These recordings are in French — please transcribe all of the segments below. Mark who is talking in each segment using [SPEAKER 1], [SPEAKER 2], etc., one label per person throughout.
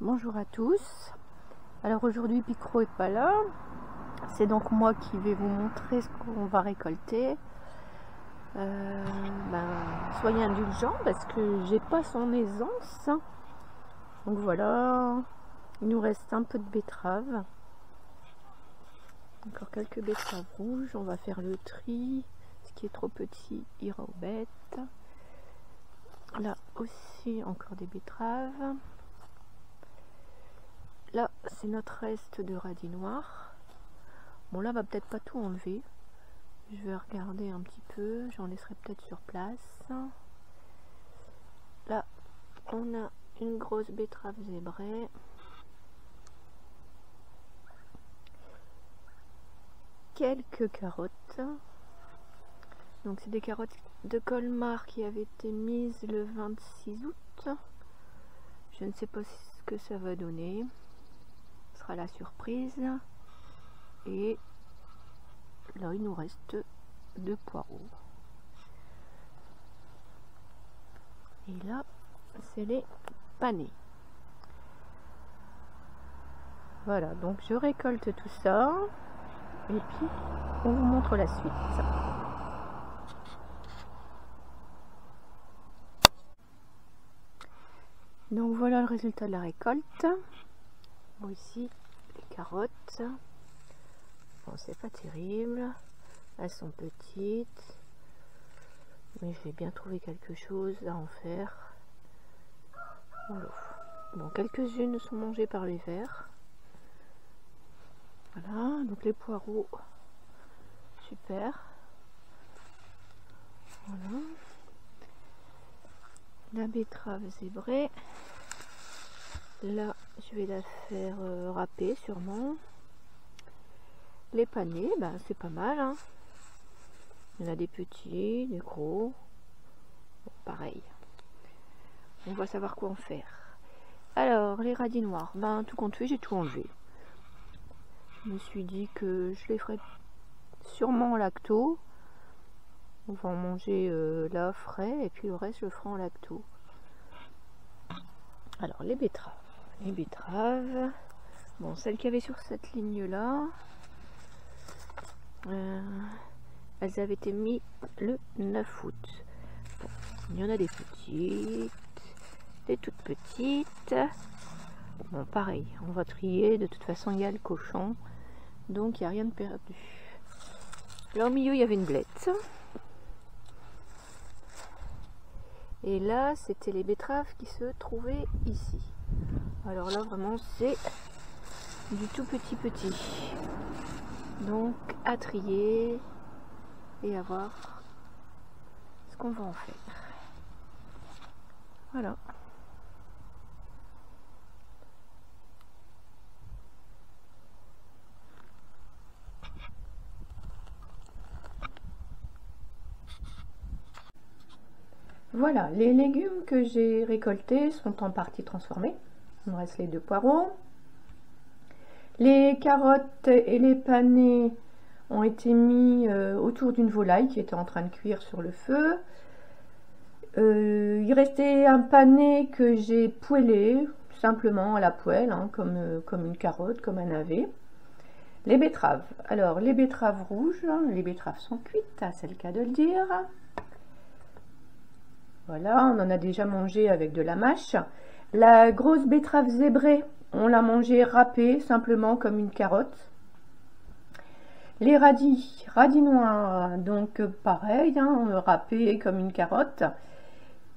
[SPEAKER 1] Bonjour à tous. Alors aujourd'hui Picro est pas là, c'est donc moi qui vais vous montrer ce qu'on va récolter. Soyez indulgents parce que j'ai pas son aisance. Donc voilà, il nous reste un peu de betteraves. Encore quelques betteraves rouges, on va faire le tri. Ce qui est trop petit ira aux bêtes. Là aussi encore des betteraves. Là, c'est notre reste de radis noir. Bon, là, on va peut-être pas tout enlever. Je vais regarder un petit peu. J'en laisserai peut-être sur place. Là, on a une grosse betterave zébrée. Quelques carottes. Donc, c'est des carottes de Colmar qui avaient été mises le 26 août. Je ne sais pas ce que ça va donner. Ce sera la surprise. Et là il nous reste 2 poireaux. Et là c'est les panais. Voilà, donc je récolte tout ça et puis on vous montre la suite. Donc voilà le résultat de la récolte. Bon, ici les carottes. Bon, c'est pas terrible, elles sont petites, mais je vais bien trouver quelque chose à en faire. Voilà. Bon, quelques-unes sont mangées par les vers. Voilà, donc les poireaux, super. Voilà. La betterave zébrée. Là, je vais la faire râper sûrement. Les panais, c'est pas mal. Hein. Il y en a des petits, des gros. Bon, pareil. On va savoir quoi en faire. Alors, les radis noirs, tout compte fait, j'ai tout enlevé. Je me suis dit que je les ferais sûrement en lacto. On va en manger là frais et puis le reste je le ferai en lacto. Alors, les betteraves. Les betteraves. Bon, celles qu'il y avait sur cette ligne là. Elles avaient été mises le 9 août. Bon, il y en a des petites, des toutes petites. Bon, pareil, on va trier. De toute façon, il y a le cochon, donc il n'y a rien de perdu. Là, au milieu, il y avait une blette. Et là, c'était les betteraves qui se trouvaient ici. Alors là, vraiment, c'est du tout petit. Donc à trier et à voir ce qu'on va en faire. Voilà. Voilà, les légumes que j'ai récoltés sont en partie transformés. Il me reste les 2 poireaux. Les carottes et les panais ont été mis autour d'une volaille qui était en train de cuire sur le feu. Il restait un panais que j'ai poêlé, simplement à la poêle, hein, comme une carotte, comme un navet. Les betteraves. Alors, les betteraves rouges, les betteraves sont cuites, c'est le cas de le dire. Voilà, on en a déjà mangé avec de la mâche. La grosse betterave zébrée, on l'a mangée râpée, simplement comme une carotte. Les radis noirs, donc pareil, hein, râpés comme une carotte.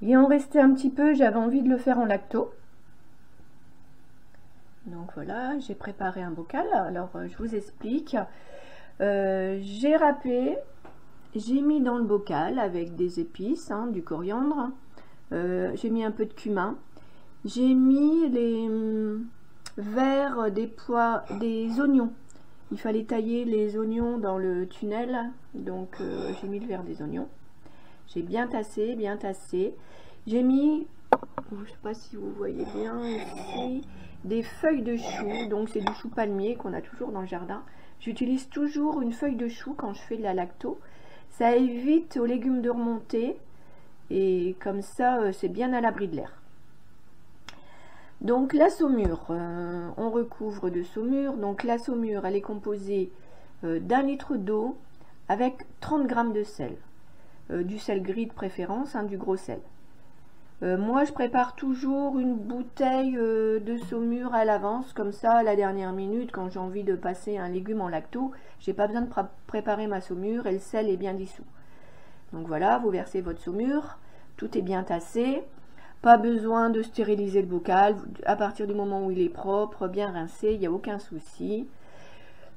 [SPEAKER 1] Il en restait un petit peu, j'avais envie de le faire en lacto. Donc voilà, j'ai préparé un bocal. Alors je vous explique. J'ai râpé, j'ai mis dans le bocal avec des épices, hein, du coriandre. J'ai mis un peu de cumin. J'ai mis les verres des oignons. Il fallait tailler les oignons dans le tunnel, donc j'ai mis le verre des oignons. J'ai bien tassé. J'ai mis, je ne sais pas si vous voyez bien ici, des feuilles de chou. Donc c'est du chou palmier qu'on a toujours dans le jardin. J'utilise toujours une feuille de chou quand je fais de la lacto. Ça évite aux légumes de remonter et comme ça c'est bien à l'abri de l'air. Donc la saumure, on recouvre de saumure. Donc la saumure, elle est composée d'1 litre d'eau avec 30 g de sel. Du sel gris de préférence, hein, du gros sel. Moi, je prépare toujours une bouteille de saumure à l'avance, comme ça, à la dernière minute, quand j'ai envie de passer un légume en lacto, j'ai pas besoin de préparer ma saumure et le sel est bien dissous. Donc voilà, vous versez votre saumure, tout est bien tassé, pas besoin de stériliser le bocal, à partir du moment où il est propre, bien rincé, il n'y a aucun souci.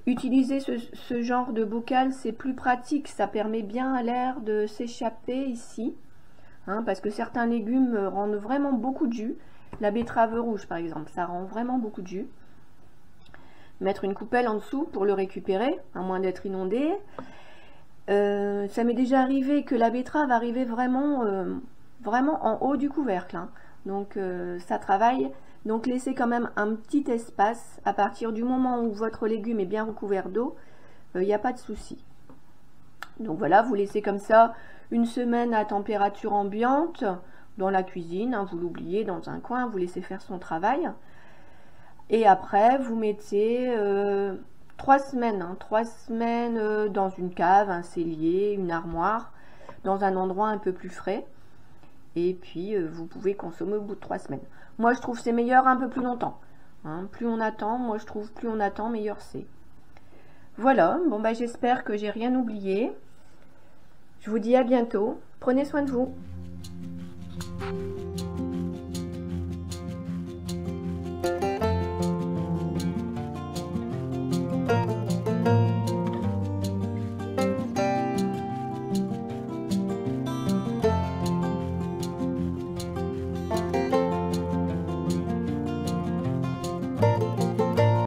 [SPEAKER 1] Utiliser ce genre de bocal, c'est plus pratique, ça permet bien à l'air de s'échapper ici. Hein, parce que certains légumes rendent vraiment beaucoup de jus. La betterave rouge par exemple, ça rend vraiment beaucoup de jus. Mettre une coupelle en dessous pour le récupérer, à moins d'être inondé. Ça m'est déjà arrivé que la betterave arrivait vraiment en haut du couvercle. Hein. Donc ça travaille. Donc laissez quand même un petit espace. À partir du moment où votre légume est bien recouvert d'eau, il n'y a pas de souci. Donc voilà, vous laissez comme ça une semaine à température ambiante dans la cuisine, hein, vous l'oubliez dans un coin, vous laissez faire son travail. Et après, vous mettez 3 semaines, hein, 3 semaines dans une cave, un cellier, une armoire, dans un endroit un peu plus frais. Et puis, vous pouvez consommer au bout de 3 semaines. Moi, je trouve c'est meilleur un peu plus longtemps. Hein, plus on attend, moi je trouve plus on attend, meilleur c'est. Voilà, bon bah j'espère que j'ai rien oublié. Je vous dis à bientôt. Prenez soin de vous.